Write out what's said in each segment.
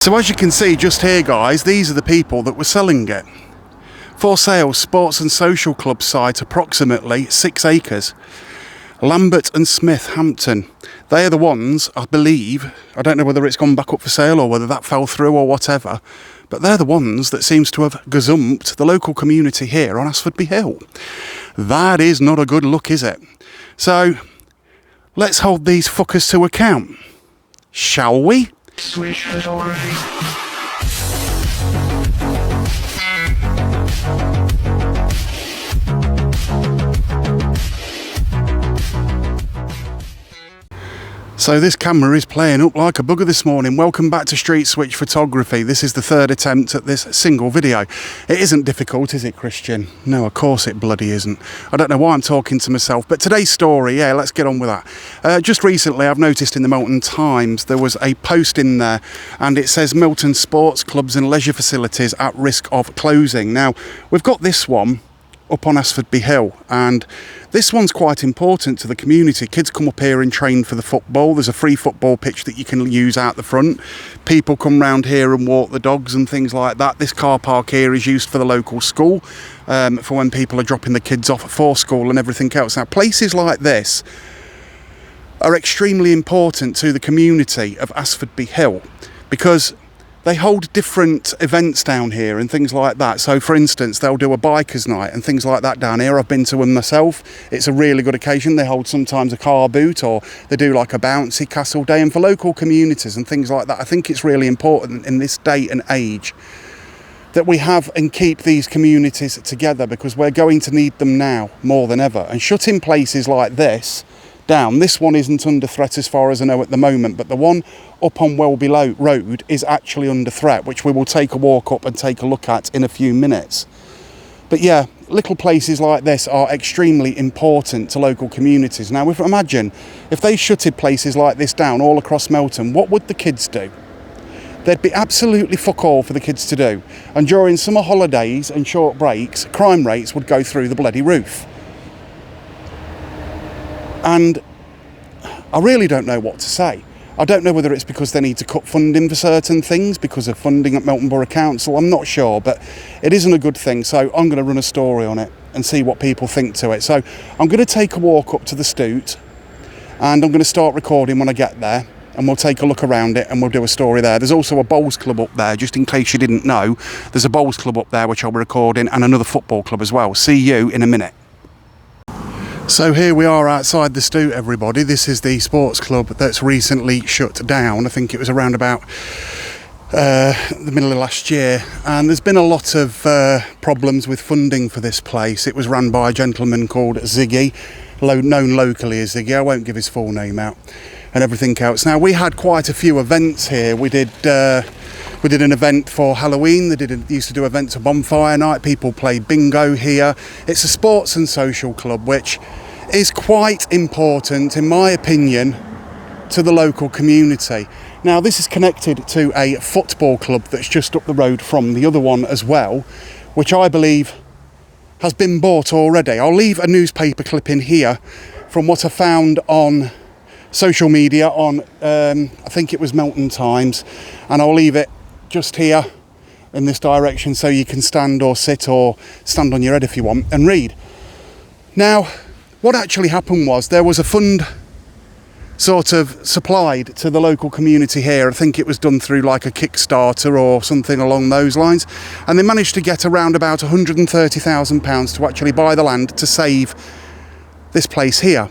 So as you can see just here, guys, these are the people that were selling it. For sale, Sports and Social Club site, approximately 6 acres. Lambert and Smith, Hampton. They are the ones, I believe, I don't know whether it's gone back up for sale or whether that fell through or whatever, but they're the ones that seems to have gazumped the local community here on Asfordby Hill. That is not a good look, is it? So, let's hold these fuckers to account, shall we? Switch photography. So this camera is playing up like a bugger this morning. Welcome back to Street Switch Photography. This is the third attempt at this single video. It isn't difficult, is it, Christian? No, of course it bloody isn't. I don't know why I'm talking to myself, but today's story, yeah, let's get on with that. Just recently, I've noticed in the Milton Times, there was a post in there, and it says Milton sports clubs and leisure facilities at risk of closing. Now, we've got this one up on Asfordby Hill, and this one's quite important to the community. Kids come up here and train for the football. There's a free football pitch that you can use out the front. People come round here and walk the dogs and things like that. This car park here is used for the local school, for when people are dropping the kids off for school and everything else. Now, places like this are extremely important to the community of Asfordby Hill because they hold different events down here and things like that. So, for instance, they'll do a bikers night and things like that down here. I've been to them myself. It's a really good occasion. They hold sometimes a car boot, or they do like a bouncy castle day. And for local communities and things like that, I think it's really important in this day and age that we have and keep these communities together, because we're going to need them now more than ever. And shutting places like this down, this one isn't under threat as far as I know at the moment, but the one up on Welby Road is actually under threat, which we will take a walk up and take a look at in a few minutes. But yeah, little places like this are extremely important to local communities. Now, imagine if they shutted places like this down all across Melton, what would the kids do? There'd be absolutely fuck all for the kids to do. And during summer holidays and short breaks, crime rates would go through the bloody roof. And I really don't know what to say. I don't know whether it's because they need to cut funding for certain things because of funding at Melton Borough Council. I'm not sure, but it isn't a good thing. So I'm going to run a story on it and see what people think to it. So I'm going to take a walk up to the Stoot, and I'm going to start recording when I get there, and we'll take a look around it and we'll do a story there. There's also a bowls club up there, just in case you didn't know. There's a bowls club up there which I'll be recording, and another football club as well. See you in a minute. So here we are outside the Stoot, everybody. This is the sports club that's recently shut down. I think it was around about the middle of last year, and there's been a lot of problems with funding for this place. It was run by a gentleman called Ziggy, known locally as Ziggy. I won't give his full name out, and everything else. Now, we had quite a few events here. We did an event for Halloween. They used to do events of bonfire night. People played bingo here. It's a sports and social club, which is quite important, in my opinion, to the local community. Now, this is connected to a football club that's just up the road from the other one as well, which I believe has been bought already. I'll leave a newspaper clipping here from what I found on social media on, I think it was Milton Times, and I'll leave it just here in this direction so you can stand or sit or stand on your head if you want and read. Now, what actually happened was there was a fund sort of supplied to the local community here. I think it was done through like a Kickstarter or something along those lines, and they managed to get around about £130,000 to actually buy the land to save this place here,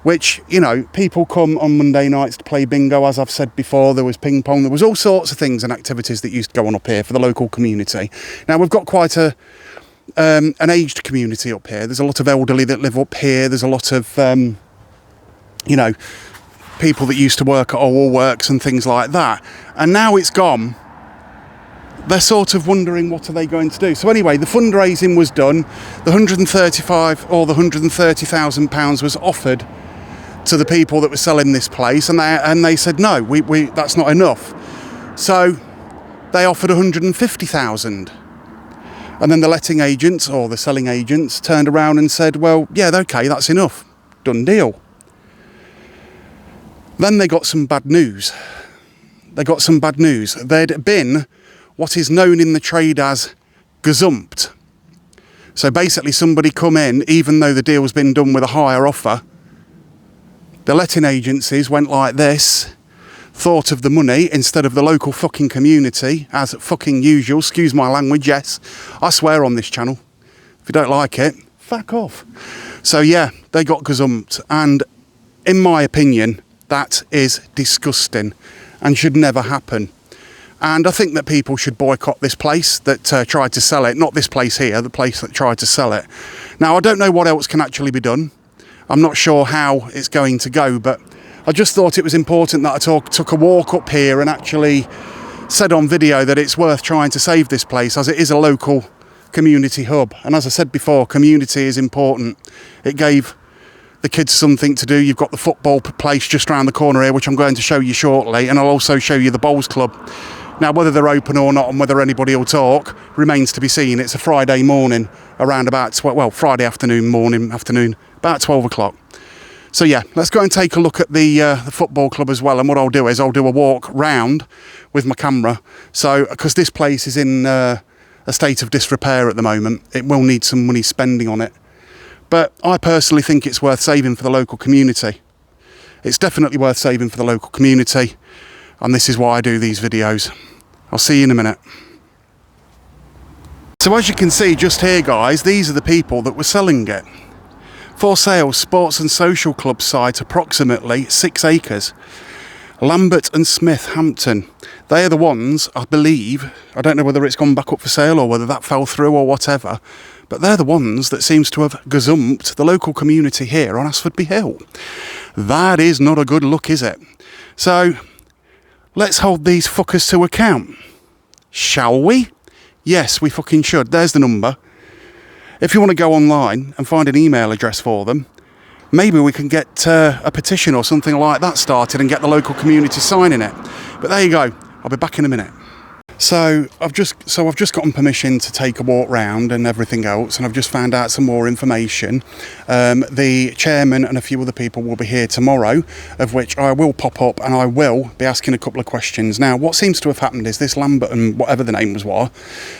which, you know, people come on Monday nights to play bingo. As I've said before, there was ping pong, there was all sorts of things and activities that used to go on up here for the local community. Now, we've got quite an aged community up here. There's a lot of elderly that live up here. There's a lot of, you know, people that used to work at All Works and things like that. And now it's gone. They're sort of wondering what are they going to do. So anyway, the fundraising was done. The £130,000 was offered to the people that were selling this place, and they said no, we that's not enough. So they offered 150,000. And then the letting agents or the selling agents turned around and said, well, yeah, okay, that's enough. Done deal. Then they got some bad news. they got some bad news. They'd been what is known in the trade as gazumped. So basically somebody come in, even though the deal's been done with a higher offer, the letting agencies went like this, thought of the money instead of the local fucking community, as fucking usual. Excuse my language, yes. I swear on this channel. If you don't like it, fuck off. So yeah, they got gazumped, and in my opinion, that is disgusting and should never happen. And I think that people should boycott this place that tried to sell it. Not this place here, the place that tried to sell it. Now, I don't know what else can actually be done. I'm not sure how it's going to go, but I just thought it was important that I took a walk up here and actually said on video that it's worth trying to save this place, as it is a local community hub. And as I said before, community is important. It gave the kids something to do. You've got the football place just around the corner here, which I'm going to show you shortly, and I'll also show you the bowls club. Now, whether they're open or not and whether anybody will talk remains to be seen. It's a Friday morning around about, Friday afternoon, about 12 o'clock. So yeah, let's go and take a look at the football club as well. And what I'll do is I'll do a walk round with my camera. So, because this place is in a state of disrepair at the moment, it will need some money spending on it. But I personally think it's worth saving for the local community. It's definitely worth saving for the local community. And this is why I do these videos. I'll see you in a minute. So as you can see just here, guys, these are the people that were selling it. For sale, sports and social club site, approximately 6 acres. Lambert and Smith, Hampton. They are the ones, I believe, I don't know whether it's gone back up for sale or whether that fell through or whatever, but they're the ones that seems to have gazumped the local community here on Asfordby Hill. That is not a good look, is it? So, let's hold these fuckers to account. Shall we? Yes, we fucking should. There's the number. If you want to go online and find an email address for them, maybe we can get a petition or something like that started and get the local community signing it. But there you go. I'll be back in a minute. So I've just gotten permission to take a walk round and everything else, and I've just found out some more information. The chairman and a few other people will be here tomorrow, of which I will pop up and I will be asking a couple of questions. Now, what seems to have happened is this Lambert and whatever the name was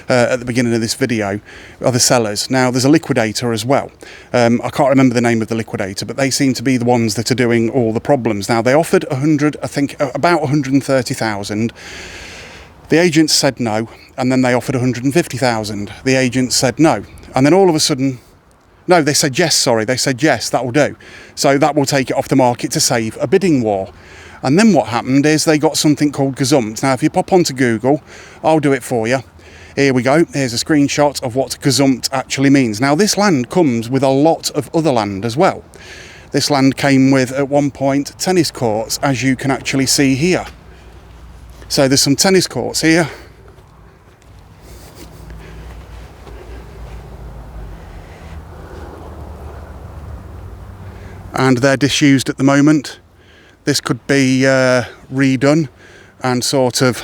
at the beginning of this video are the sellers. Now, there's a liquidator as well. I can't remember the name of the liquidator, but they seem to be the ones that are doing all the problems. Now, they offered about 130,000. The agents said no, and then they offered 150,000. The agents said no, and then all of a sudden, no, they said yes, that will do. So that will take it off the market to save a bidding war. And then what happened is they got something called gazumped. Now, if you pop onto Google, I'll do it for you. Here we go. Here's a screenshot of what gazumped actually means. Now, this land comes with a lot of other land as well. This land came with, at one point, tennis courts, as you can actually see here. So there's some tennis courts here. And they're disused at the moment. This could be redone and sort of,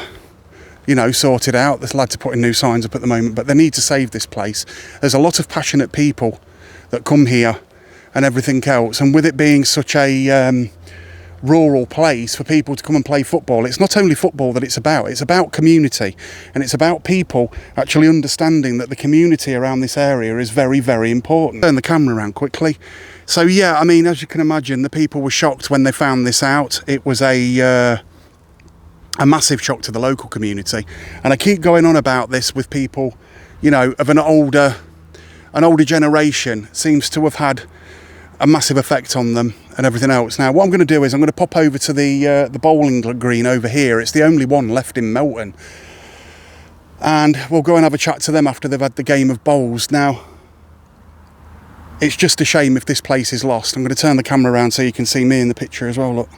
sorted out. There's lads are putting new signs up at the moment, but they need to save this place. There's a lot of passionate people that come here and everything else. And with it being such a rural place for people to come and play football, it's not only football that it's about community, and it's about people actually understanding that the community around this area is very, very important. Turn the camera around quickly. So yeah, I mean, as you can imagine, the people were shocked when they found this out. It was a massive shock to the local community, and I keep going on about this with people, of an older generation. Seems to have had a massive effect on them and everything else. Now, what I'm going to do is I'm going to pop over to the bowling green over here. It's the only one left in Melton, and we'll go and have a chat to them after they've had the game of bowls. Now, it's just a shame if this place is lost. I'm going to turn the camera around so you can see me in the picture as well. Look,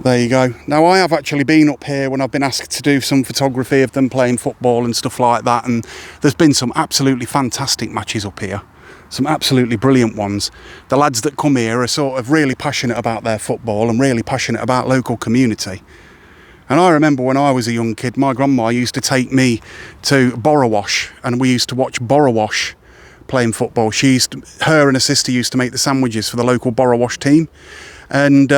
there you go. Now, I have actually been up here when I've been asked to do some photography of them playing football and stuff like that, and there's been some absolutely fantastic matches up here. Some absolutely brilliant ones. The lads that come here are sort of really passionate about their football and really passionate about local community. And I remember when I was a young kid, my grandma used to take me to Borrowash, and we used to watch Borrowash playing football. Her and her sister used to make the sandwiches for the local Borrowash team, and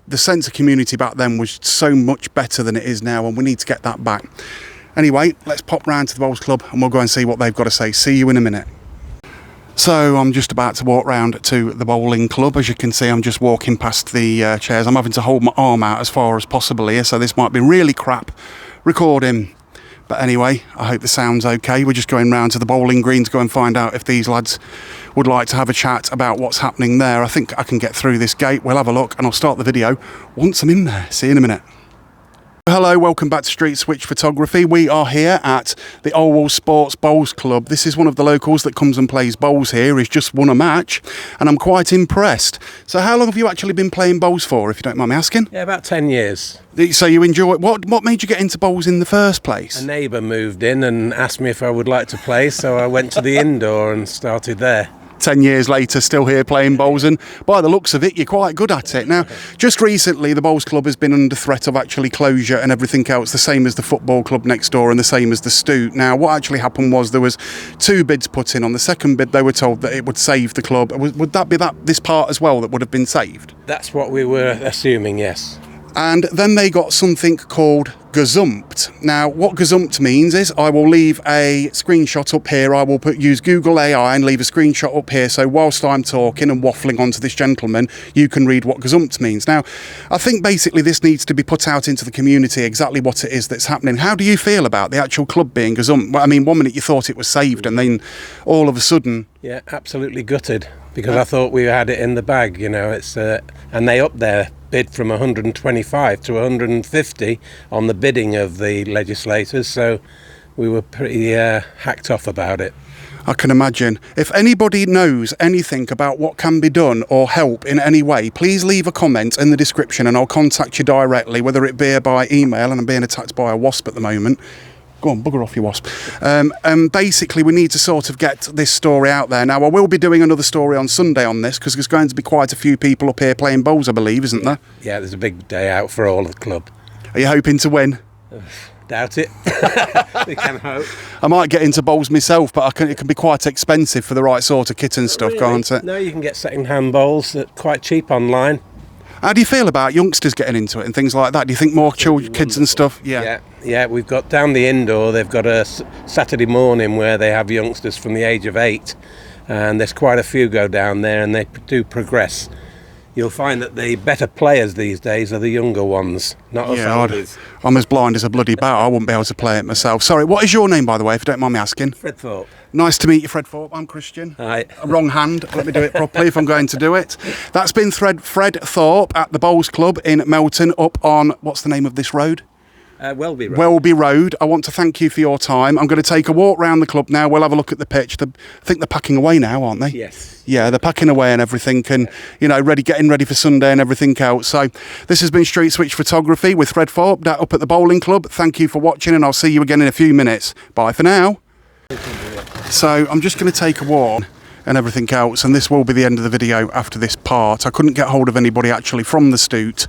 the sense of community back then was so much better than it is now, and we need to get that back. Anyway, let's pop round to the bowls club and we'll go and see what they've got to say. See you in a minute. So I'm just about to walk round to the bowling club. As you can see, I'm just walking past the chairs. I'm having to hold my arm out as far as possible here, so this might be really crap recording. But anyway, I hope the sound's okay. We're just going round to the bowling green to go and find out if these lads would like to have a chat about what's happening there. I think I can get through this gate. We'll have a look and I'll start the video once I'm in there. See you in a minute. Hello, welcome back to Street Switch Photography. We are here at the Olwell Sports Bowls Club. This is one of the locals that comes and plays bowls here. He's just won a match and I'm quite impressed. So how long have you actually been playing bowls for, if you don't mind me asking? Yeah, about 10 years. So you enjoy it. What made you get into bowls in the first place? A neighbour moved in and asked me if I would like to play, so I went to the indoor and started there. 10 years later, still here playing bowls, and by the looks of it, you're quite good at it. Now, just recently, the bowls club has been under threat of actually closure and everything else, the same as the football club next door and the same as the Stoot. Now, what actually happened was there was 2 bids put in. On the second bid, they were told that it would save the club. Would that be this part as well that would have been saved? That's what we were assuming, yes. And then they got something called gazumped. Now, what gazumped means is I will leave a screenshot up here. I will use Google AI and leave a screenshot up here. So whilst I'm talking and waffling on to this gentleman, you can read what gazumped means. Now, I think basically this needs to be put out into the community exactly what it is that's happening. How do you feel about the actual club being gazumped? Well, I mean, 1 minute you thought it was saved and then all of a sudden... Yeah, absolutely gutted, because I thought we had it in the bag, you know. It's and they upped their bid from 125 to 150 on the bidding of the legislators, so we were pretty hacked off about it. I can imagine. If anybody knows anything about what can be done or help in any way, please leave a comment in the description and I'll contact you directly, whether it be by email, and I'm being attacked by a wasp at the moment. Go on, bugger off, you wasp. Basically, we need to sort of get this story out there. Now, I will be doing another story on Sunday on this, because there's going to be quite a few people up here playing bowls, I believe, isn't there? Yeah, there's a big day out for all of the club. Are you hoping to win? Doubt it. We can hope. I might get into bowls myself, but it can be quite expensive for the right sort of kit and stuff, Really? Can't it? No, you can get second-hand bowls that quite cheap online. How do you feel about youngsters getting into it and things like that? Do you think more children, kids and stuff? Yeah, we've got down the indoor, they've got a Saturday morning where they have youngsters from the age of 8, and there's quite a few go down there and they do progress. You'll find that the better players these days are the younger ones, not us oldies. I'm as blind as a bloody bat. I wouldn't be able to play it myself. Sorry, what is your name, by the way, if you don't mind me asking? Fred Thorpe. Nice to meet you, Fred Thorpe. I'm Christian. Hi. Wrong hand. Let me do it properly if I'm going to do it. That's been Fred Thorpe at the Bowls Club in Melton, up on, what's the name of this road? Welby Road. Welby Road. I want to thank you for your time. I'm going to take a walk round the club now. We'll have a look at the pitch. I think they're packing away now, aren't they? Yes. Yeah, they're packing away and everything, and you know, getting ready for Sunday and everything else. So this has been Street Switch Photography with Fred Thorpe up at the bowling club. Thank you for watching, and I'll see you again in a few minutes. Bye for now. So I'm just going to take a walk and everything else, and this will be the end of the video after this part. I couldn't get hold of anybody actually from the Stoot,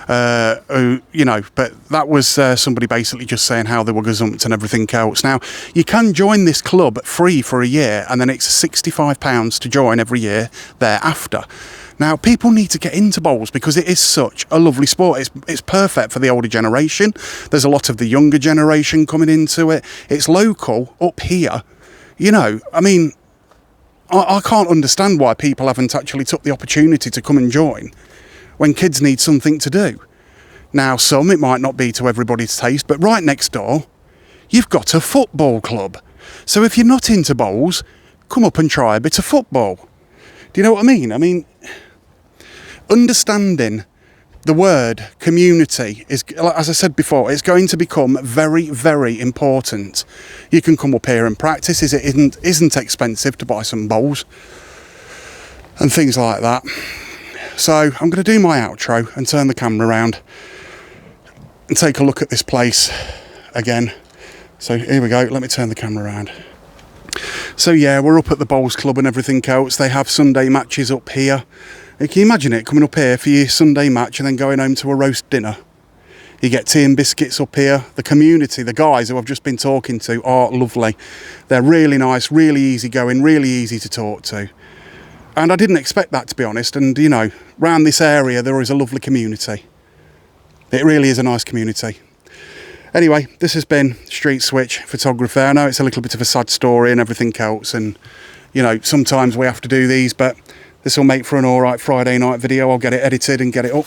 you know, but that was somebody basically just saying how they were gazumped and everything else. Now, you can join this club free for a year, and then it's £65 to join every year thereafter. Now, people need to get into bowls because it is such a lovely sport. It's perfect for the older generation. There's a lot of the younger generation coming into it. It's local up here. You know, I mean, I can't understand why people haven't actually took the opportunity to come and join when kids need something to do. Now, it might not be to everybody's taste, but right next door, you've got a football club. So if you're not into bowls, come up and try a bit of football. Do you know what I mean? I mean, understanding the word community is, as I said before, it's going to become very, very important. You can come up here and practice. It isn't expensive to buy some bowls and things like that. So I'm going to do my outro and turn the camera around and take a look at this place again. So here we go. Let me turn the camera around. So yeah, we're up at the Bowls Club and everything else. They have Sunday matches up here. Can you imagine it, coming up here for your Sunday match and then going home to a roast dinner? You get tea and biscuits up here. The community, the guys who I've just been talking to are lovely. They're really nice, really easy going, really easy to talk to. And I didn't expect that, to be honest. And, you know, round this area, there is a lovely community. It really is a nice community. Anyway, this has been Street Switch Photography. I know it's a little bit of a sad story and everything else. And, you know, sometimes we have to do these, but this will make for an all right Friday night video. I'll get it edited and get it up.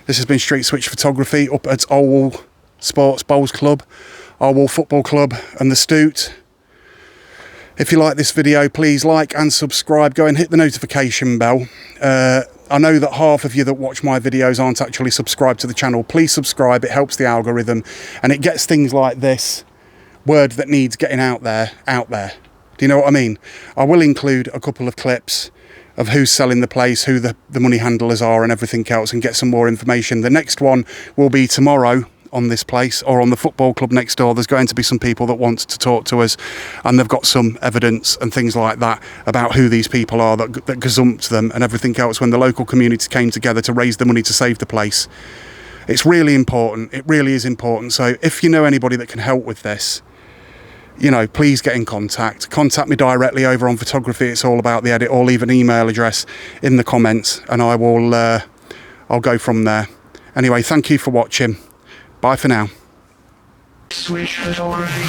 This has been Street Switch Photography up at Oldwall Sports Bowls Club, Oldwall Football Club and the Stoot. If you like this video, please like and subscribe. Go and hit the notification bell. I know that half of you that watch my videos aren't actually subscribed to the channel. Please subscribe. It helps the algorithm and it gets things like this word that needs getting out there. Do you know what I mean? I will include a couple of clips of who's selling the place, who the money handlers are and everything else, and get some more information. The next one will be tomorrow on this place, or on the football club next door. There's going to be some people that want to talk to us, and they've got some evidence and things like that about who these people are that gazumped them and everything else when the local community came together to raise the money to save the place. It's really important. It really is important. So if you know anybody that can help with this, you know, please get in contact. Contact me directly over on Photography It's All About the Edit, or leave an email address in the comments and I will I'll go from there. Anyway, thank you for watching. Bye for now. Switch Photography.